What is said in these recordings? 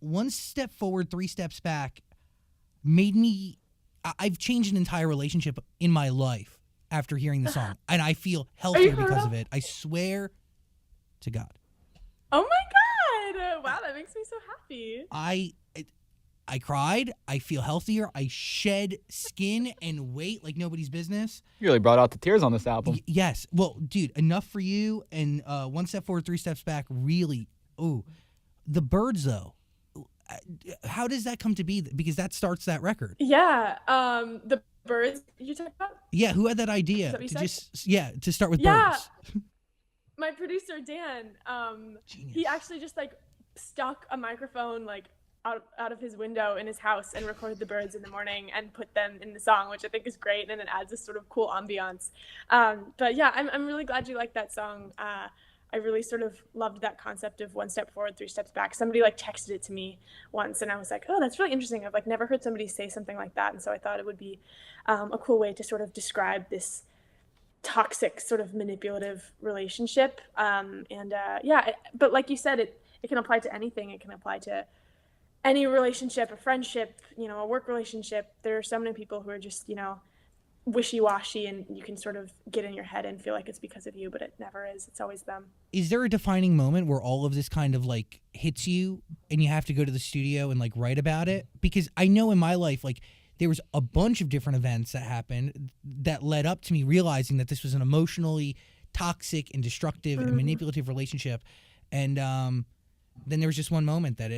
One Step Forward, Three Steps Back made me. I've changed an entire relationship in my life after hearing the song, and I feel Are you healthier for because real? of it. I swear to God. Oh my God. Wow, that makes me so happy. I I cried. I feel healthier. I shed skin and weight like nobody's business. You really brought out the tears on this album. Yes. Well, dude, Enough for You and One Step Forward, Three Steps Back really. Ooh, the Birds though. How does that come to be? Because that starts that record. Yeah. The birds you talked about? Yeah, who had that Is idea that what you to said? to start with Yeah. birds? My producer Dan, Genius. he actually just like stuck a microphone like out of his window in his house and recorded the birds in the morning and put them in the song, which I think is great, and it adds this sort of cool ambiance. But yeah, I'm really glad you liked that song. I really sort of loved that concept of one step forward, three steps back. Somebody like texted it to me once, and I was like, oh, that's really interesting. I've like never heard somebody say something like that, and so I thought it would be a cool way to sort of describe this toxic sort of manipulative relationship. But like you said, it can apply to anything. It can apply to any relationship, a friendship, a work relationship. There are so many people who are just, wishy-washy, and you can sort of get in your head and feel like it's because of you, but it never is. It's always them. Is there a defining moment where all of this kind of like hits you and you have to go to the studio and like write about it? Because I know in my life, like there was a bunch of different events that happened that led up to me realizing that this was an emotionally toxic and destructive and manipulative relationship. And then there was just one moment that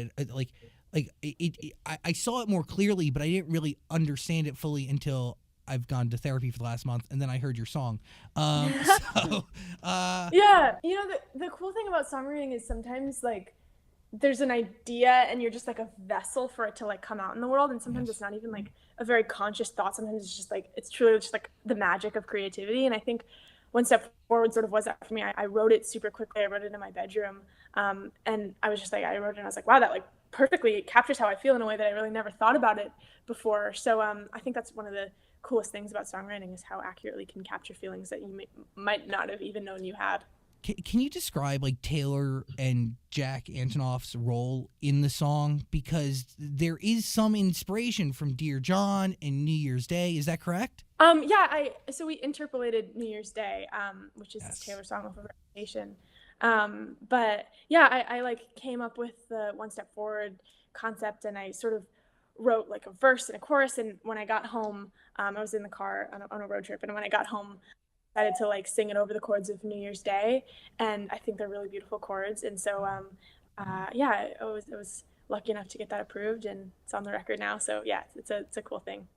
I saw it more clearly, but I didn't really understand it fully until I've gone to therapy for the last month, and then I heard your song. Yeah, the cool thing about songwriting is sometimes like there's an idea and you're just like a vessel for it to like come out in the world, and sometimes it's not even like a very conscious thought. Sometimes it's just like it's truly just like the magic of creativity. And I think One Step Forward sort of was that for me. I wrote it super quickly. I wrote it in my bedroom, and I was just like, I wrote it and I was like, wow, that like perfectly captures how I feel in a way that I really never thought about it before. So I think that's one of the coolest things about songwriting is how accurately it can capture feelings that you might not have even known you had. Can you describe like Taylor and Jack Antonoff's role in the song? Because there is some inspiration from Dear John and New Year's Day. Is that correct? So we interpolated New Year's Day, which is this Taylor song of a reputation. But yeah, I like came up with the One Step Forward concept, and I sort of wrote like a verse and a chorus. And when I got home, I was in the car on a road trip, and when I got home, I decided to like sing it over the chords of New Year's Day, and I think they're really beautiful chords. And so I was lucky enough to get that approved, and it's on the record now. So yeah, it's a cool thing.